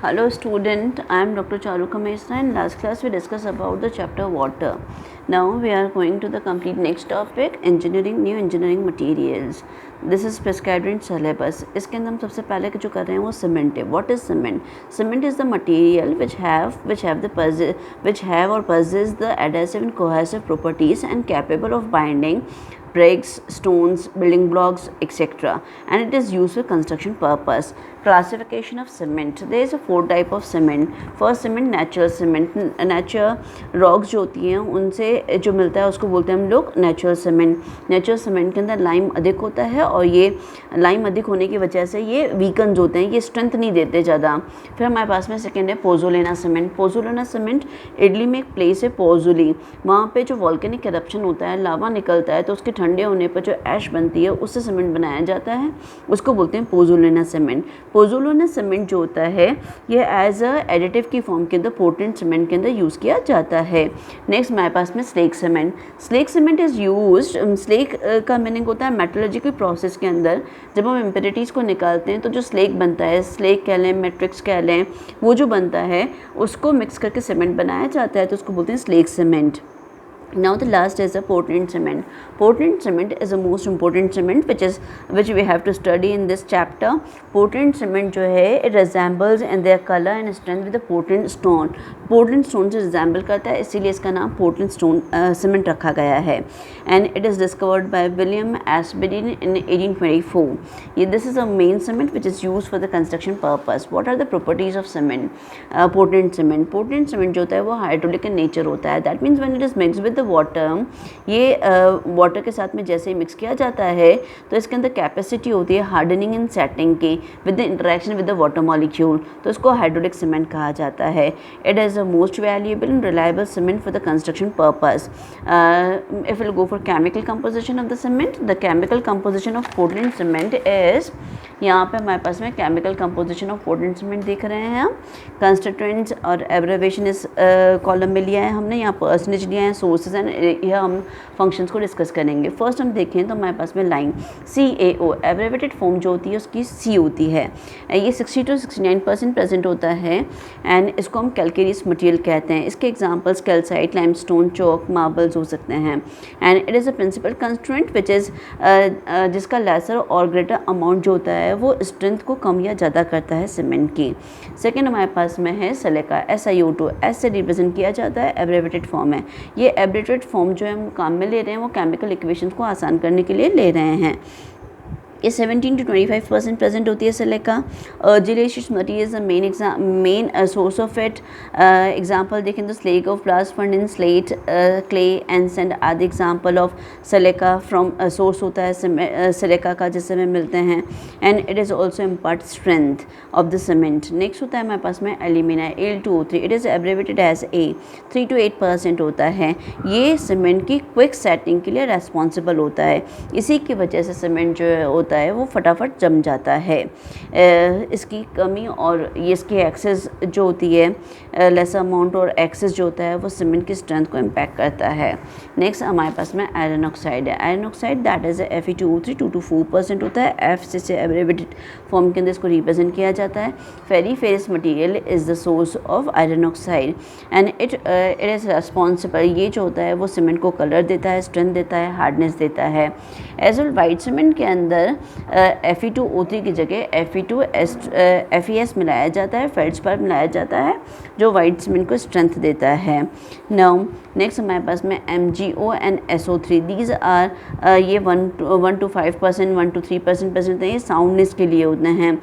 Hello student, I am Dr. Charuka Mehta. In last class we discussed about the chapter water. Now we are going to the complete next topic, engineering, new engineering materials. This is prescribed in syllabus. इसके अंदर हम सबसे पहले जो कर रहे हैं वो सीमेंट है. What is cement? Cement is the material which have or possess the adhesive and cohesive properties and capable of binding bricks, stones, building blocks, etc. And it is used for construction purpose. Classification of cement. There is a 4 type of cement. First cement, natural cement. Natural rocks जो होती हैं उनसे जो मिलता है उसको बोलते हैं हम लोग नेचुरल सीमेंट. नेचुरल सीमेंट के अंदर लाइम अधिक होता है और ये लाइम अधिक होने की वजह से ये वीकन होते हैं, ये स्ट्रेंथ नहीं देते ज़्यादा. फिर हमारे पास में सेकेंड है पोजोलेना सीमेंट. पोजोलेना सीमेंट इटली में एक प्लेस है पोजोली. वहाँ पे जो वॉल्केनिक करप्शन होता है, लावा निकलता है तो उसके ठंडे होने पर जो ऐश बनती है उससे सीमेंट बनाया जाता है, उसको बोलते हैं पोजोलेना सीमेंट. पोजोलेना सीमेंट जो होता है ये एज अ एडिटिव की फॉर्म के अंदर पोर्टलैंड सीमेंट के अंदर यूज़ किया जाता है. नेक्स्ट हमारे पास में slag cement. Slag cement is used. Slag का मीनिंग होता है मेटलर्जिकल प्रोसेस के अंदर जब हम इम्प्योरिटीज़ को निकालते हैं तो जो स्लेग बनता है, स्लेग कह लें, मैट्रिक्स कह लें, वो जो बनता है उसको मिक्स करके सीमेंट बनाया जाता है तो उसको बोलते हैं slag cement. Now the last is a Portland cement. Portland cement is the most important cement which we have to study in this chapter. Portland cement जो है it resembles in their color and strength with the Portland stone. Portland stone से resemble करता है इसीलिए इसका नाम Portland stone cement रखा गया है. And it is discovered by William Asbedin in 1824. This is a main cement which is used for the construction purpose. What are the properties of cement? Portland cement. Portland cement जो होता है वो hydraulic in nature होता है. That means when it is mixed with water, ये water के साथ में जैसे ही मिक्स किया जाता है तो इसके अंदर कैपेसिटी होती है हार्डनिंग एंड सेटिंग की with the interaction with the water molecule, तो इसको हाइड्रोलिक सीमेंट कहा जाता है. It is the most valuable and reliable cement for the construction purpose. If will go for chemical composition of the cement, the chemical composition of Portland cement is, यहाँ पे हमारे पास में chemical composition of Portland cement देख रहे हैं हम. Constituents और एब्रिविएशन इस कॉलम में लिया है हमने, यहाँ परसेंटेज लिया है, सोर्सेज एंड यह हम फंक्शंस को डिस्कस करेंगे. फर्स्ट हम देखें तो हमारे पास में लाइन CaO एब्रिविएटेड फॉर्म जो होती है उसकी C होती है. ये 60 to 69% प्रेजेंट होता है एंड इसको हम कैलकेरियस मटेरियल कहते हैं. इसके examples calcite, limestone, chalk, marbles हो सकते हैं. And it is a principal constraint which is जिसका लेसर और ग्रेटर अमाउंट जो होता है वो स्ट्रेंथ को कम या ज़्यादा करता है सीमेंट की. सेकेंड हमारे पास में है सिलिका SiO2. S से रिप्रेजेंट किया जाता है, एब्रिविएटेड फॉर्म है. ये एब्रिविएटेड फॉर्म जो हम काम में ले रहे हैं वो केमिकल इक्वेशंस को आसान करने के लिए ले रहे हैं. ये 17 to 25% प्रेजेंट होती है silica. Argillaceous material is the main source of it. Example देखें तो slag of blast furnace, slate, clay and sand आदि example of silica from source होता है सिलिका का जिससे हमें मिलते हैं. And it is also impart strength of the cement. Next होता है हमारे पास में alumina Al2O3. It is abbreviated as A. 3 to 8% होता है. ये सीमेंट की क्विक सेटिंग के लिए रेस्पॉन्सिबल होता है. इसी की वजह से सीमेंट जो है वो फटाफट जम जाता है. इसकी कमी और ये इसकी एक्सेस जो होती है लेस अमाउंट और एक्सेस जो होता है वो सीमेंट की स्ट्रेंथ को इम्पैक्ट करता है. नेक्स्ट हमारे पास में आयरन ऑक्साइड है. Iron oxide that is Fe2O3. 2 to 4% होता है. F से एब्रिविएटेड फॉर्म के अंदर इसको रिप्रेजेंट किया जाता है. Ferriferous material is the source of iron oxide and it is responsible. ये जो होता है वो सीमेंट को कलर देता है, स्ट्रेंथ देता है, हार्डनेस देता है. एज वेल वाइट सीमेंट के अंदर Fe2O3 की जगह FeS मिलाया जाता है, फेल्ड्सपार मिलाया जाता है जो वाइट सीमेंट को स्ट्रेंथ देता है. नाउ नेक्स्ट हमारे पास में MgO and SO3. These are ये 1 to 5%, 1 to 3% प्रेजेंट हैं. ये साउंडनेस के लिए होते हैं.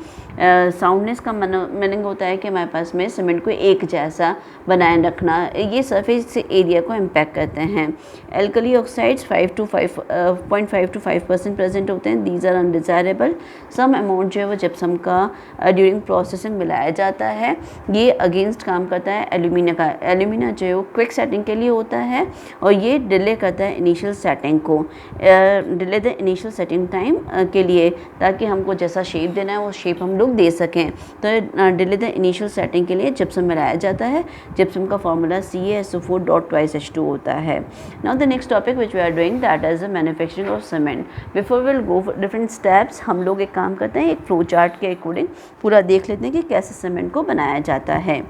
साउंडनेस का मीनिंग होता है कि हमारे पास में सीमेंट को एक जैसा बनाए रखना. ये सरफेस एरिया को इम्पैक्ट करते हैं. एल्कली ऑक्साइड्स 0.5 to 5% प्रेजेंट होते हैं. These are undesirable. Some amount जो है वो जिप्सम का ड्यूरिंग प्रोसेसिंग मिलाया जाता है. ये अगेंस्ट काम करता है एल्यूमिना का. एल्यूमिना जो है वो क्विक सेटिंग के लिए होता है और ये डिले करता है इनिशियल सेटिंग को. Delay the initial setting time के लिए ताकि हमको जैसा शेप देना है वो शेप हम लोग लोग दे सकें। तो डिले द इनिशियल सेटिंग के लिए जिप्सम मिलाया जाता है। जिप्सम का फॉर्मूला CaSO4.2 होता है। Now the next topic which we are doing that is the manufacturing of cement. Before will go for different steps, हम लोग एक काम करते हैं, एक फ्लो चार्ट के अकॉर्डिंग पूरा देख लेते हैं कि कैसे सीमेंट को बनाया जाता है।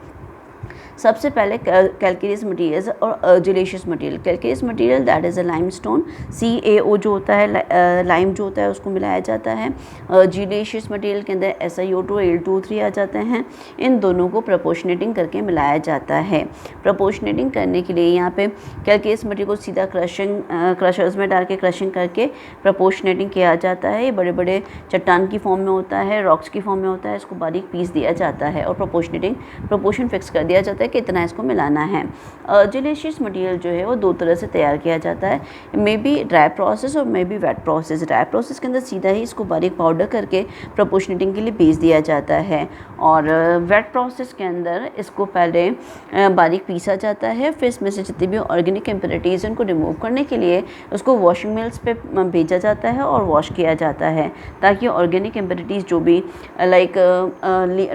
सबसे पहले कैल्केरियस मटेरियल्स और argillaceous material. Calcareous material that is a limestone, CaO जो होता है, लाइम जो होता है उसको मिलाया जाता है। अर्जिलेशियस मटेरियल के अंदर SiO2 Al2O3 आ जाते हैं। इन दोनों को प्रपोर्शनेटिंग करके मिलाया जाता है। प्रपोर्शनेटिंग करने के लिए यहाँ पे कैल्केरियस मटेरियल को सीधा क्रशर्स में डाल के क्रशिंग करके प्रपोर्शनेटिंग किया जाता है। ये बड़े बड़े चट्टान की फॉर्म में होता है, रॉक्स की फॉर्म में होता है, इसको बारीक पीस दिया जाता है और प्रपोर्शन फिक्स कर दिया जाता है कि इतना इसको मिलाना है। अर्जिलेशियस मटेरियल जो है वो दो तरह से तैयार किया जाता है, मे बी ड्राई प्रोसेस और may be wet process. Dry process के अंदर सीधा ही इसको बारीक पाउडर करके प्रपोर्शनेटिंग के लिए भेज दिया जाता है, और वेट प्रोसेस के अंदर इसको पहले बारीक पीसा जाता है, फिर इसमें से जितनी भी ऑर्गेनिक इम्प्योरिटीज़ उनको रिमूव करने के लिए उसको वॉशिंग मिल्स पे भेजा जाता है और वॉश किया जाता है, ताकि ऑर्गेनिक इम्प्योरिटीज़ जो भी लाइक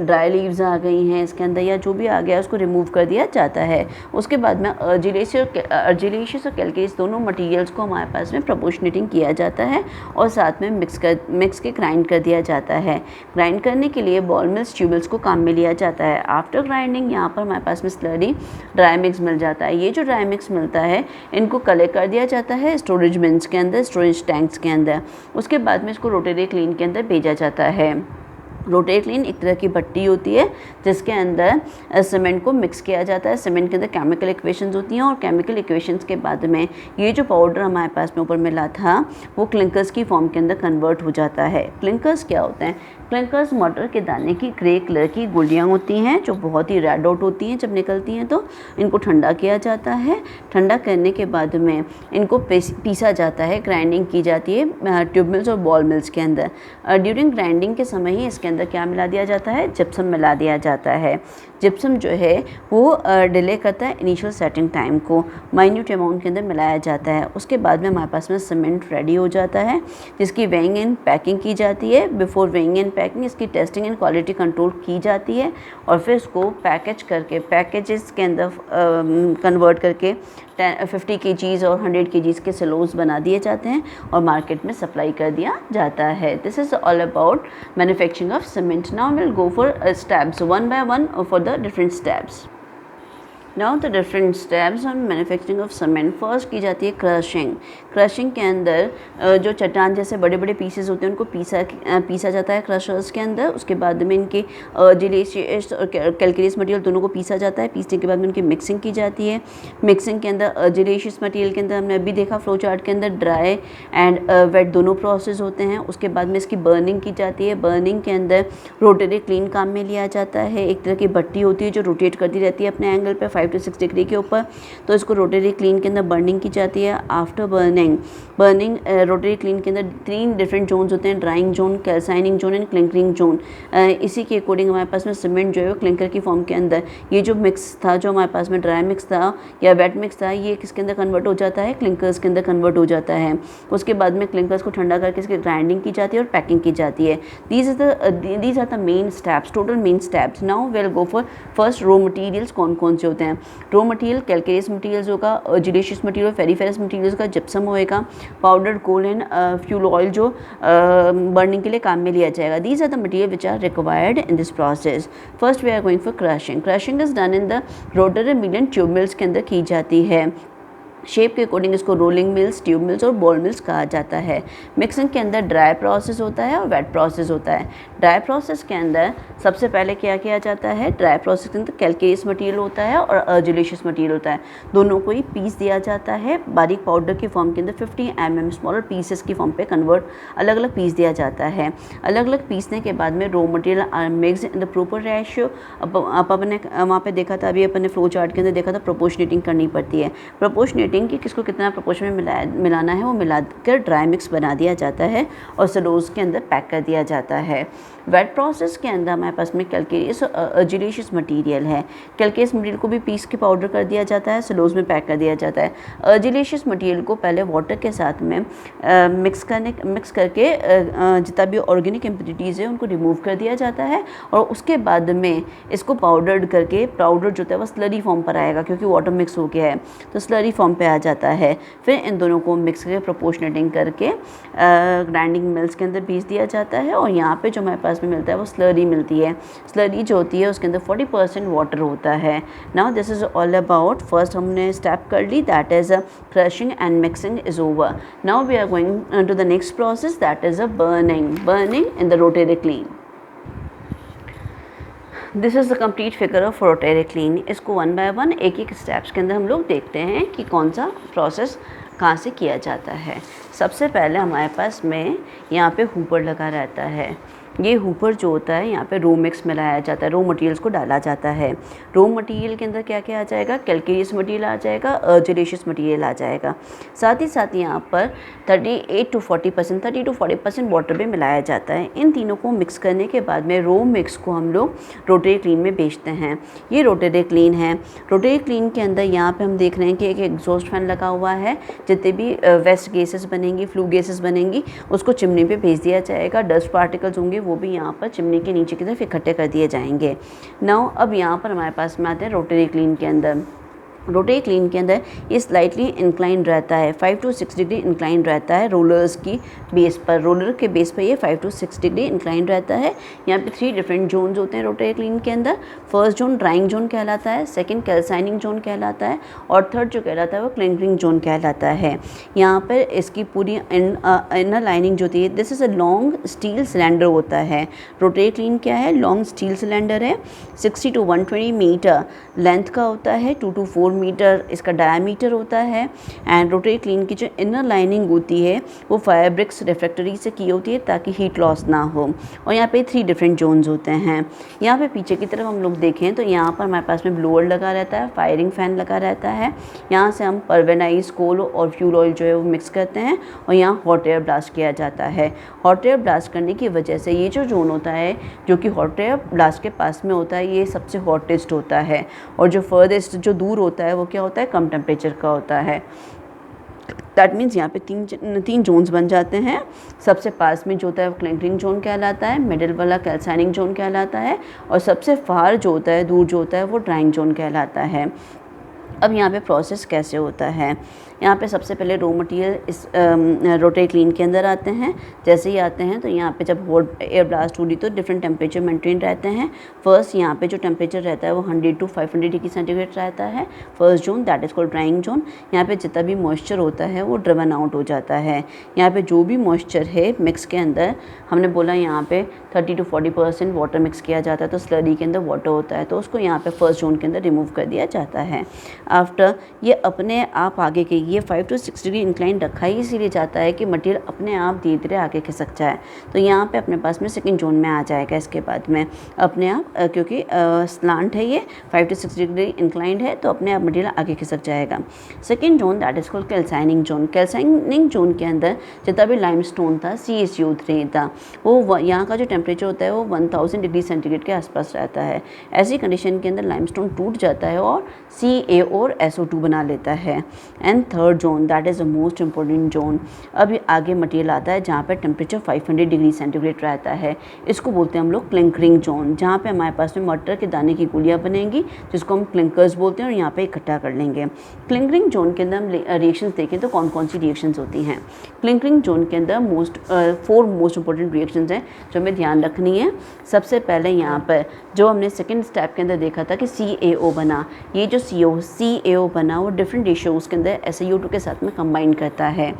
ड्राई लीव्स आ गई हैं इसके अंदर या जो भी आ गया उसको रिमूव कर दिया जाता है। उसके बाद में अर्जिलेशियस और कैल्केरियस दोनों मटेरियल्स को हमारे पास में प्रपोर्शनेटिंग किया जाता है और साथ में मिक्स के ग्राइंड कर दिया जाता है। ग्राइंड करने के लिए बॉल मिल्स, ट्यूबल्स को काम में लिया जाता है। आफ्टर ग्राइंडिंग यहाँ पर हमारे पास में स्लरी ड्राई मिक्स मिल जाता है। ये जो ड्राई मिक्स मिलता है इनको कलेक्ट कर दिया जाता है स्टोरेज बिन्स के अंदर, स्टोरेज टैंक्स के अंदर। उसके बाद में इसको रोटरी क्लीन के अंदर भेजा जाता है। रोटरी क्लीन एक तरह की भट्टी होती है जिसके अंदर सीमेंट को मिक्स किया जाता है। सीमेंट के अंदर केमिकल इक्वेशंस होती हैं और केमिकल इक्वेशंस के बाद में ये जो पाउडर हमारे पास में ऊपर मिला था वो क्लिंकर्स की फॉर्म के अंदर कन्वर्ट हो जाता है। क्लिंकर्स क्या होते हैं? क्लिंकर्स मटर के दाने की ग्रे कलर की गोलियाँ होती हैं जो बहुत ही रेड आउट होती हैं जब निकलती हैं। तो इनको ठंडा किया जाता है। ठंडा करने के बाद में इनको पीसा जाता है, ग्राइंडिंग की जाती है ट्यूब मिल्स और बॉल मिल्स के अंदर। ड्यूरिंग ग्राइंडिंग के समय ही इसके अंदर क्या मिला दिया जाता है? जिप्सम मिला दिया जाता है। जिप्सम जो है वो डिले करता है इनिशियल सेटिंग टाइम को, माइन्यूट अमाउंट के अंदर मिलाया जाता है। उसके बाद में हमारे पास में सीमेंट रेडी हो जाता है जिसकी वेइंग एंड पैकिंग की जाती है। बिफोर वेइंग एंड पैकिंग इसकी टेस्टिंग एंड क्वालिटी कंट्रोल की जाती है और फिर इसको पैकेजेस के अंदर कन्वर्ट करके 50 kgs और 100 kgs के सिलोस बना दिए जाते हैं और मार्केट में सप्लाई कर दिया जाता है। This is all about manufacturing of cement. Now will go for steps one by one for the different steps. Now the different steps on manufacturing of cement. First की जाती है क्रशिंग। क्रशिंग के अंदर जो चट्टान जैसे बड़े बड़े पीसेस होते हैं उनको पीसा जाता है क्रशर्स के अंदर। उसके बाद में इनके अर्जिलेशियस और कैल्केरियस मटेरियल दोनों को पीसा जाता है। पीसने के बाद में उनकी मिक्सिंग की जाती है। मिक्सिंग के अंदर अर्जिलेशियस मटेरियल के अंदर हमने अभी देखा फ्लो चार्ट के अंदर ड्राई एंड वेट दोनों प्रोसेस होते हैं। उसके बाद में इसकी बर्निंग की जाती है। बर्निंग के अंदर रोटरी क्लीन काम में लिया जाता है। एक तरह की भट्टी होती है जो रोटेट करती रहती है अपने एंगल पर 5 to 6 डिग्री के ऊपर, तो इसको रोटरी क्लीन के अंदर बर्निंग की जाती है। आफ्टर बर्निंग रोटरी क्लीन के अंदर 3 डिफरेंट जोन्स होते हैं, drying zone, calcining zone and clinkering zone. इसी के अकॉर्डिंग हमारे पास में सीमेंट जो है वो क्लिंकर की फॉर्म के अंदर, ये जो मिक्स था जो हमारे पास में ड्राई मिक्स था या वेट मिक्स था, ये किसके अंदर कन्वर्ट हो जाता है? क्लिंकर्स के अंदर कन्वर्ट हो जाता है। उसके बाद में क्लिंकर्स को ठंडा करके इसकी ग्राइंडिंग की जाती है और पैकिंग की जाती है। These are the main steps, total main steps. Now will go for first raw materials कौन कौन से होते हैं। रॉ मटेरियल कैल्केरियस मटेरियल्स होगा, अर्जिलेशियस मटेरियल फेरीफेरस मटेरियल्स का, जिप्सम होएगा, powdered coal and fuel oil जो बर्निंग के लिए काम में लिया जाएगा। These are the material which are required in this process. First we are going for crushing. Crushing is done in the rotary mill and tube mills के अंदर की जाती है। शेप के अकॉर्डिंग इसको रोलिंग मिल्स, ट्यूब मिल्स और ball mills कहा जाता है। मिक्सिंग के अंदर ड्राई प्रोसेस होता है और वेट प्रोसेस होता है। ड्राई प्रोसेस के अंदर सबसे पहले क्या किया जाता है? ड्राई प्रोसेस के अंदर कैल्केरियस मटेरियल होता है और अर्जिलेशियस मटेरियल होता है, दोनों को ही पीस दिया जाता है बारीक पाउडर की फॉर्म के अंदर। 50 mm स्मॉलर पीसेस की फॉर्म पे कन्वर्ट अलग अलग पीस दिया जाता है। अलग अलग पीसने के बाद में raw material are mixed in the proper ratio. अपने वहाँ पे देखा था, अभी अपने फ्लो चार्ट के अंदर देखा था, प्रोपोर्शनेटिंग करनी पड़ती है। प्रोपोर्शनेटिंग कि किसको कितना प्रोपोर्शन में मिलाना है वो मिलाकर ड्राई मिक्स बना दिया जाता है और सलोज के अंदर पैक कर दिया जाता है। वेट प्रोसेस के अंदर हमारे पास में कैल्केरियस और अर्जिलेशियस मटीरियल है। कैल्केरियस मटीरियल को भी पीस के पाउडर कर दिया जाता है, सेलोज में पैक कर दिया जाता है। अर्जिलेशियस मटीरियल को पहले वाटर के साथ में मिक्स करके जितना भी ऑर्गेनिक इम्प्योरिटीज़ है उनको रिमूव कर दिया जाता है और उसके बाद में इसको पाउडर्ड करके पाउडर जो है वो स्लरी फॉर्म पर आएगा, क्योंकि वाटर मिक्स हो गया है तो स्लरी फॉर्म पे आ जाता है। फिर इन दोनों को मिक्स करके प्रोपोर्शनेटिंग करके ग्राइंडिंग मिल्स के अंदर पीस दिया जाता है और यहाँ पे जो हमारे पास में मिलता है वो स्लरी मिलती है। स्लरी जो होती है उसके अंदर 40% वाटर होता है। Now this is all about, first हमने स्टेप कर ली, that is crushing and mixing is over. Now we are going to the next process, that is burning in the rotary clean. This is the complete figure of rotary kiln. इसको one by one एक एक steps के अंदर हम लोग देखते हैं कि कौन सा प्रोसेस कहाँ से किया जाता है। सबसे पहले हमारे पास में यहाँ पे हुपर लगा रहता है। ये हुपर जो होता है यहाँ पे रो मिक्स मिलाया जाता है, रो मटेरियल्स को डाला जाता है। रो मटेरियल के अंदर क्या क्या आ जाएगा, कैल्केरियस मटेरियल आ जाएगा, अर्जिलेशियस मटेरियल आ जाएगा। साथ ही साथ यहाँ पर 30 to 40% वाटर भी मिलाया जाता है। इन तीनों को मिक्स करने के बाद में रो मिक्स को हम लोग रोटरी क्लीन में बेचते हैं। ये रोटरी क्लीन है। रोटरी क्लीन के अंदर यहाँ पे हम देख रहे हैं कि एक एग्जॉस्ट फैन लगा हुआ है। जितने भी वेस्ट गैसेस बनेंगी, फ्लू गैसेस बनेंगी, उसको चिमनी पे भेज दिया जाएगा। डस्ट पार्टिकल्स होंगे वो भी यहाँ पर चिमनी के नीचे की तरफ इकट्ठे कर दिए जाएंगे। नाउ अब यहाँ पर हमारे पास में आते हैं रोटरी क्लीन के अंदर। रोटरी क्लीन के अंदर ये स्लाइटली इंक्लाइन रहता है, 5 to 6 डिग्री इंक्लाइन रहता है रोलर्स की बेस पर। रोलर के बेस पर ये 5 to 6 डिग्री इंक्लाइन रहता है। यहाँ पे 3 डिफरेंट जोन्स होते हैं रोटरी क्लीन के अंदर। फर्स्ट जोन ड्राइंग जोन कहलाता है, सेकंड कैल्साइनिंग जोन कहलाता है और थर्ड जो कहलाता है वो क्लिंकरिंग जोन कहलाता है। यहाँ पर इसकी पूरी इनर लाइनिंग जो होती है, this is a long steel cylinder होता है। रोटरी क्लीन क्या है, लॉन्ग स्टील सिलेंडर है। 60 to 120 मीटर लेंथ का होता है, 2 to 4 मीटर इसका डायमीटर होता है। एंड रोटरी क्लीन की जो इनर लाइनिंग होती है वो फायर ब्रिक्स रिफ्रैक्टरी से की होती है ताकि हीट लॉस ना हो। और यहाँ पे 3 डिफरेंट जोन्स होते हैं। यहाँ पे पीछे की तरफ हम लोग देखें तो यहाँ पर हमारे पास में ब्लोअर लगा रहता है, फायरिंग फैन लगा रहता है। यहाँ से हम पर्वेनाइज कोल और फ्यूल ऑयल जो है वो मिक्स करते हैं और यहाँ हॉट एयर ब्लास्ट किया जाता है। हॉट एयर ब्लास्ट करने की वजह से ये जो जोन होता है जो कि हॉट एयर ब्लास्ट के पास में होता है, ये सबसे हॉटेस्ट होता है। और जो फर्देस्ट जो दूर होता है वो क्या होता है, कम टेम्परेचर का होता है। दैट मीन्स यहाँ पे तीन जोन्स बन जाते हैं। सबसे पास में जो होता है वो क्लिंकरिंग जोन कहलाता है, मिडिल वाला कैल्साइनिंग जोन कहलाता है और सबसे फार जो होता है, दूर जो होता है वो ड्राइंग जोन कहलाता है। अब यहाँ पे प्रोसेस कैसे होता है, यहाँ पे सबसे पहले रो मटेरियल इस रोटरी क्लीन के अंदर आते हैं। जैसे ही आते हैं तो यहाँ पे जब हॉट एयर ब्लास्ट हो रही तो डिफरेंट टेम्परेचर मेंटेन रहते हैं। फर्स्ट यहाँ पे जो टेम्परेचर रहता है वो 100 to 500 डिग्री सेंटीग्रेड रहता है। First zone that is called drawing zone. यहाँ पे जितना भी मॉइस्चर होता है वो ड्रिवन आउट हो जाता है। यहाँ पे जो भी मॉइस्चर है मिक्स के अंदर, हमने बोला यहाँ पे 30 to 40% वाटर मिक्स किया जाता है तो स्लरी के अंदर वाटर होता है तो उसको यहाँ पे फर्स्ट जोन के अंदर रिमूव कर दिया जाता है। आफ्टर ये अपने आप आगे के ये 5 to 6 डिग्री इंक्लाइन रखा ही इसीलिए जाता है कि मटेरियल अपने आप धीरे धीरे आगे खिसक जाए। तो यहाँ पे अपने पास में सेकंड जोन में आ जाएगा इसके बाद में अपने आप, क्योंकि स्लांट है ये 5 to 6 डिग्री इंक्लाइंड है तो अपने आप मटेरियल आगे खिसक जाएगा। Second zone that is called calcining zone. Calcining zone के अंदर जितना भी लाइमस्टोन था, CaCO3 था, वो यहाँ का जो टेम्परेचर होता है वो 1000 डिग्री सेंटीग्रेड के आसपास रहता है। ऐसी कंडीशन के अंदर लाइमस्टोन टूट जाता है और Ca और SO2 बना लेता है। And third zone that is the most important zone. अब आगे मटेरियल आता है जहाँ पर टेम्परेचर 500 डिग्री सेंटीग्रेड रहता है। इसको बोलते हैं हम लोग क्लिंकरिंग जोन, जहाँ पे हमारे पास में मटर के दाने की गोलियाँ बनेंगी जिसको हम क्लिंकर्स बोलते हैं और यहाँ पे इकट्ठा कर लेंगे। क्लिंकरिंग जोन के अंदर हम रिएक्शंस देखें तो कौन कौन सी रिएक्शंस होती हैं। क्लिंकरिंग जोन के अंदर 4 मोस्ट इंपॉर्टेंट रिएक्शंस हैं जो हमें ध्यान रखनी है। सबसे पहले यहाँ पर जो हमने सेकेंड स्टेप के अंदर देखा था कि CaO बना, ये जो CaO बना वो डिफरेंट रेशियोज़ के अंदर SiO2 के साथ में कंबाइन करता है।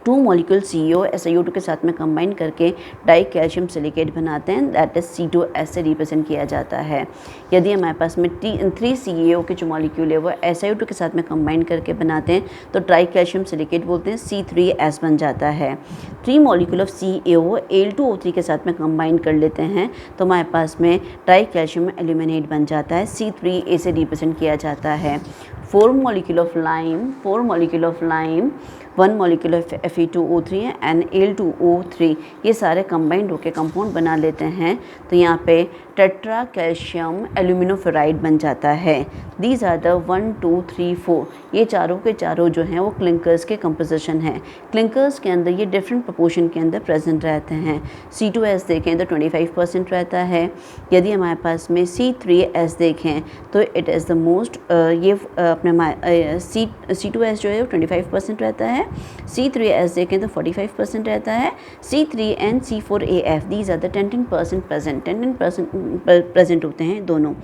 2 मॉलिक्यूल CO SiO2 के साथ में कंबाइन करके डाई कैल्शियम सिलिकेट बनाते हैं, दैट इज़ C2S से रिप्रेजेंट किया जाता है। यदि हमारे पास में 3 CaO के जो मॉलिक्यूल है वो SiO2 के साथ में कंबाइन करके बनाते हैं तो ट्राई कैल्शियम सिलिकेट बोलते हैं, C3S बन जाता है। 3 मॉलिक्यूल ऑफ CaO Al2O3 के साथ में कंबाइन कर लेते हैं तो हमारे पास में ट्राई कैल्शियम एल्यूमिनेट बन जाता है, C3A से रिप्रेजेंट किया जाता है। 4 molecule of lime 1 molecule of Fe2O3 and Al2O3, ये सारे कंबाइंड होकर कंपाउंड बना लेते हैं। तो यहाँ पे टेट्रा कैल्शियम एल्यूमिनोफेराइड बन जाता है। दीज आर द 1 2 3 4, ये चारों के चारों जो हैं वो क्लिंकर्स के कंपोजिशन हैं। क्लिंकर्स के अंदर ये डिफरेंट प्रोपोर्शन के अंदर प्रेजेंट रहते हैं। C2S देखें तो 25% रहता है। यदि हमारे पास में C3S देखें तो इट इज़ द मोस्ट, ये अपने C2S जो है वो 25% रहता है। C3S देखें तो 45% रहता है। C3 and C4AF, these are the 10% present, 10% present होते हैं दोनों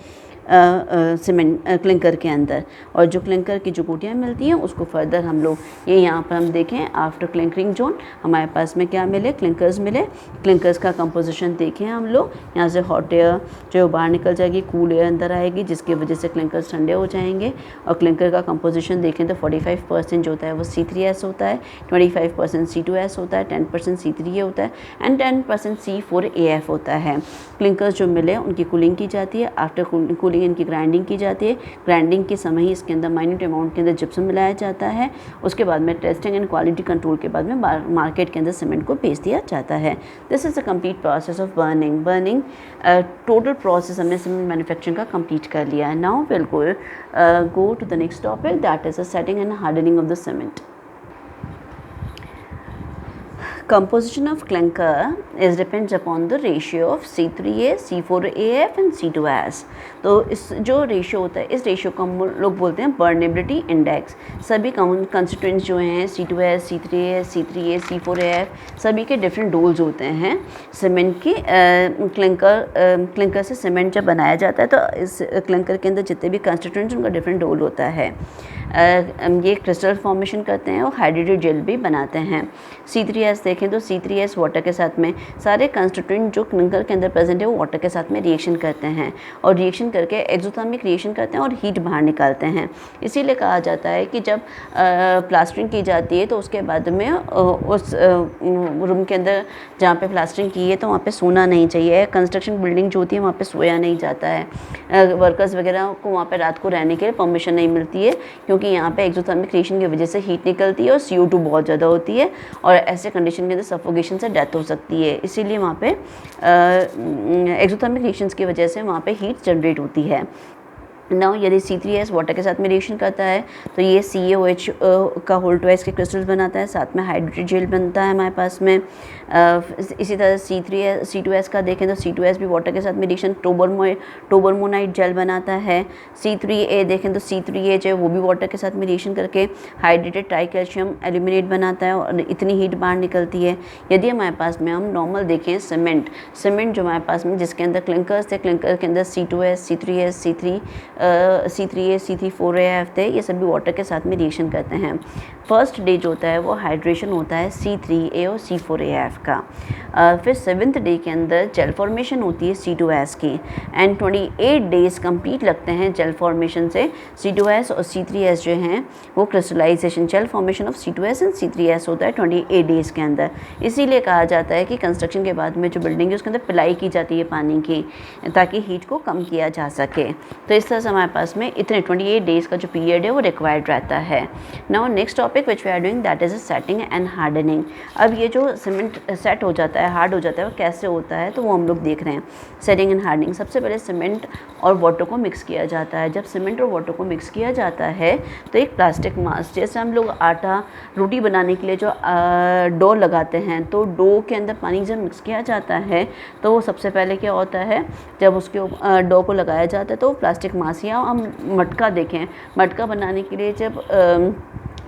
सीमेंट क्लिंकर के अंदर। और जो क्लिंकर की जो गोटियाँ मिलती हैं उसको फर्दर हम लोग ये यहाँ पर हम देखें आफ्टर क्लिंकरिंग जोन हमारे पास में क्या मिले, क्लिंकर्स मिले। क्लिंकर्स का कंपोजिशन देखें हम लोग, यहाँ से हॉट एयर जो बाहर निकल जाएगी, कूल एयर अंदर आएगी, जिसकी वजह से क्लिंकर्स ठंडे हो जाएंगे। और क्लिंकर का कंपोजिशन देखें तो 45% जो होता है वो C3S होता है, 25% C2S होता है, 10% C3A होता है एंड 10% C4AF होता है। क्लिंकर्स जो मिले उनकी कूलिंग की जाती है। आफ्टर कूलिंग इनकी ग्राइंडिंग की जाती है। ग्राइंडिंग के समय ही इसके अंदर माइन्यूट अमाउंट के अंदर जिप्सम मिलाया जाता है। उसके बाद में टेस्टिंग एंड क्वालिटी कंट्रोल के बाद में मार्केट के अंदर सीमेंट को बेच दिया जाता है। This is the complete process of burning. Total process हमने सीमेंट मैन्युफैक्चरिंग का कंप्लीट कर लिया है। Now will go to the next topic, that is the setting and hardening of the cement. Composition of clinker is depends upon the ratio of C3A, C4AF and C2S। तो इस जो ratio होता है, इस ratio को हम लोग बोलते हैं बर्नेबिलिटी इंडेक्स। सभी कंस्टिट्यूएंट्स जो हैं C2S, C3A, C3A, C4AF, सभी के डिफरेंट डोल्स होते हैं। सीमेंट की क्लिंकर से सीमेंट जब बनाया जाता है तो इस क्लिंकर के अंदर जितने भी कंस्टिट्यूएंट्स उनका डिफरेंट डोल होता है। ये क्रिस्टल फॉर्मेशन करते हैं और हाइड्रेटेड जेल भी बनाते हैं। C3S देखें तो C3S वाटर के साथ में सारे कंस्टिट्यूएंट जो क्लिंकर के अंदर प्रेजेंट है वो वाटर के साथ में रिएक्शन करते हैं और रिएक्शन करके एक्सोथर्मिक रिएक्शन करते हैं और हीट बाहर निकालते हैं। इसीलिए कहा जाता है कि जब प्लास्टरिंग की जाती है तो उसके बाद में उस रूम के अंदर जहाँ पे प्लास्टरिंग की है तो वहाँ पे सोना नहीं चाहिए। कंस्ट्रक्शन बिल्डिंग जो होती है वहाँ पे सोया नहीं जाता है। वर्कर्स वगैरह को वहाँ पे रात को रहने के लिए परमिशन नहीं मिलती है, क्योंकि यहाँ पे एक्सोथर्मिक रिएक्शन की वजह से हीट निकलती है और CO2 बहुत ज़्यादा होती है और ऐसे कंडीशन के अंदर सफोकेशन से डेथ हो सकती है। इसीलिए वहाँ पे एक्सोथर्मिक रिएक्शंस की वजह से वहाँ पे हीट जनरेट होती है। नाउ यदि C3S वाटर के साथ में रिएक्शन करता है तो ये CaOH का होल ट्वाइस के क्रिस्टल्स बनाता है, साथ में हाइड्रेटेड जेल बनता है हमारे पास में। इसी तरह C2S का देखें तो C2S भी वाटर के साथ में रिएक्शन टोबरमोनाइट जेल बनाता है। C3A देखें तो C3A जो है वो भी वाटर के साथ में रिएक्शन करके हाइड्रेटेड ट्राइकैल्शियम एल्यूमिनेट बनाता है और इतनी हीट बाहर निकलती है। यदि हमारे पास में हम नॉर्मल देखें सीमेंट जो हमारे पास में जिसके अंदर क्लिंकर्स थे, क्लिंकर के अंदर C2S, C3S, C3A, C4AF थे, ये सभी वाटर के साथ में रिएक्शन करते हैं। फर्स्ट डे जो होता है वो हाइड्रेशन होता है C3A और C4AF का। फिर 7th डे के अंदर जेल फॉर्मेशन होती है C2S की एंड 28 डेज़ कंप्लीट लगते हैं जेल फॉर्मेशन से। C2S और C3S जो हैं वो crystallization gel formation of C2S and C3S होता है 28 डेज़ के अंदर। इसीलिए कहा जाता है कि कंस्ट्रक्शन के बाद में जो बिल्डिंग है उसके अंदर पिलाई की जाती है पानी की, ताकि हीट को कम किया जा सके। तो इस तरह से हमारे पास में इतने 28 डेज़ का जो पीरियड है वो रिक्वायर्ड रहता है। Now next topic which we are doing that is setting and hardening. अब ये जो सीमेंट सेट हो जाता है, हार्ड हो जाता है, वो कैसे होता है तो वो हम लोग देख रहे हैं। सेटिंग एंड हार्डनिंग, सबसे पहले सीमेंट और वाटर को मिक्स किया जाता है। जब सीमेंट और वाटर को मिक्स किया जाता है तो एक प्लास्टिक मास, जैसे हम लोग आटा रोटी बनाने के लिए जो डो लगाते हैं, तो डो के अंदर पानी जब मिक्स किया जाता है तो सबसे पहले क्या होता है, जब उसके डो को लगाया जाता है तो प्लास्टिक मास, या हम मटका देखें, मटका बनाने के लिए जब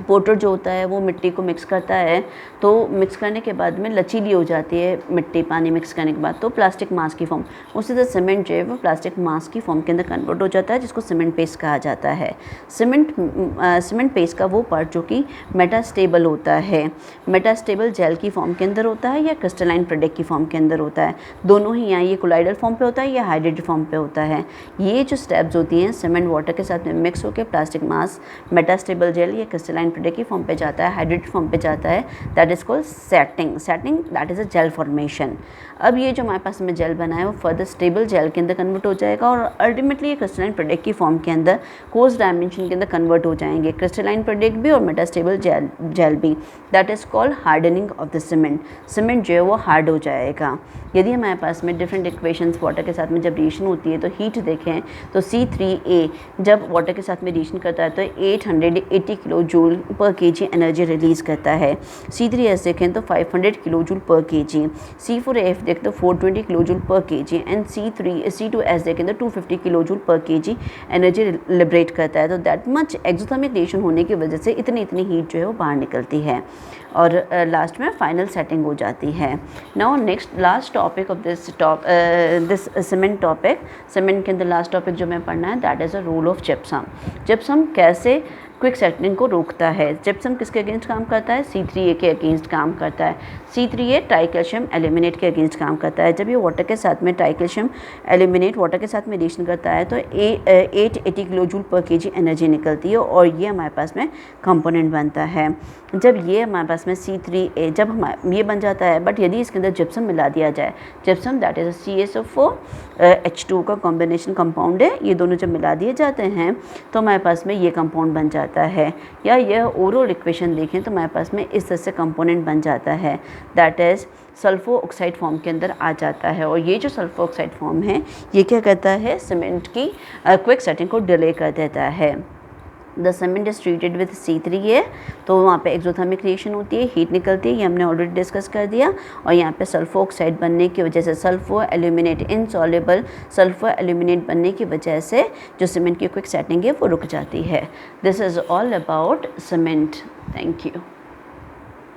पोटर जो होता है वो मिट्टी को मिक्स करता है तो मिक्स करने के बाद में लचीली हो जाती है मिट्टी, पानी मिक्स करने के बाद तो प्लास्टिक मास की फॉर्म। उसी तरह सीमेंट जो है वो प्लास्टिक मास की फॉर्म के अंदर कन्वर्ट हो जाता है, जिसको सीमेंट पेस्ट कहा जाता है। सीमेंट पेस्ट का वो पार्ट जो कि मेटास्टेबल होता है, मेटास्टेबल जेल की फॉर्म के अंदर होता है या क्रिस्टलाइन प्रोडक्ट की फॉर्म के अंदर होता है, दोनों ही। यहाँ ये कोलाइडल फॉर्म पे होता है या हाइड्रेटेड फॉर्म पे होता है। ये जो स्टेप्स होती हैं सीमेंट वाटर के साथ में मिक्स होकर प्लास्टिक मास, मेटास्टेबल जेल या क्रिस्टलाइन क्रिस्टलाइन प्रोडक्ट की फॉर्म पे जाता है, हाइड्रेटेड फॉर्म पे जाता है, that is called setting. Setting that is a gel formation. अब ये जो हमारे पास में जेल बना है वो फर्दर स्टेबल जेल के अंदर कन्वर्ट हो जाएगा और अल्टीमेटली ये क्रिस्टलाइन प्रोडक्ट की फॉर्म के अंदर कोर्स डायमेंशन के अंदर कन्वर्ट हो जाएंगे, क्रिस्टलाइन प्रोडक्ट भी और मेटास्टेबल जेल भी। That is called hardening of the cement. Cement जो है वो हार्ड हो जाएगा। यदि हमारे पास में डिफरेंट इक्वेशंस वाटर के साथ में जब रिएक्शन होती है तो हीट देखें तो C3A जब वाटर के साथ में रिएक्शन करता है तो 880 किलो जूल पर केजी एनर्जी रिलीज़ करता है। C3S देखें तो 500 किलो जूल पर केजी, C4AF देखें तो 420 किलो जूल पर केजी एंड C2S देखें तो 250 किलो जूल पर केजी एनर्जी लिबरेट करता है। तो दैट मच एक्सोथर्मिक रिएक्शन होने की वजह से इतनी हीट जो है वो बाहर निकलती है और लास्ट में फाइनल सेटिंग हो जाती है। Now next last topic of this cement topic, cement के अंदर लास्ट टॉपिक जो मैं पढ़ना है that is a role of gypsum. Gypsum कैसे क्विक सेटलिंग को रोकता है। जिप्सम किसके अगेंस्ट काम करता है? C3A के अगेंस्ट काम करता है। C3A ट्राइकैल्शियम एल्यूमिनेट के अगेंस्ट काम करता है। जब ये वाटर के साथ में ट्राइकैल्शियम एल्यूमिनेट वाटर के साथ में रिएक्शन करता है तो 880 किलो जूल पर केजी एनर्जी निकलती है और ये हमारे पास में कंपोनेंट बनता है। जब ये हमारे पास में C3A जब ये बन जाता है, बट यदि इसके अंदर जिप्सम मिला दिया जाए, gypsum that is CaSO4 H2 का कॉम्बिनेशन कंपाउंड है, ये दोनों जब मिला दिए जाते हैं तो हमारे पास में ये कंपाउंड बन जाता है। या यह ओवरऑल इक्वेशन देखें तो हमारे पास में इस तरह से कंपोनेंट बन जाता है, that is sulpho oxide form के अंदर आ जाता है। और ये जो सल्फो ऑक्साइड फॉर्म है ये क्या करता है? सीमेंट की क्विक सेटिंग को डिले कर देता है। The cement is treated with C3A, तो वहाँ पे एक्सोथर्मिक रिएक्शन होती है, हीट निकलती है, ये हमने ऑलरेडी डिस्कस कर दिया। और यहाँ पे सल्फो ऑक्साइड बनने की वजह से sulpho aluminate insoluble sulpho aluminate बनने की वजह से जो सीमेंट की क्विक सेटिंग है वो रुक जाती है। This is all about cement. Thank you.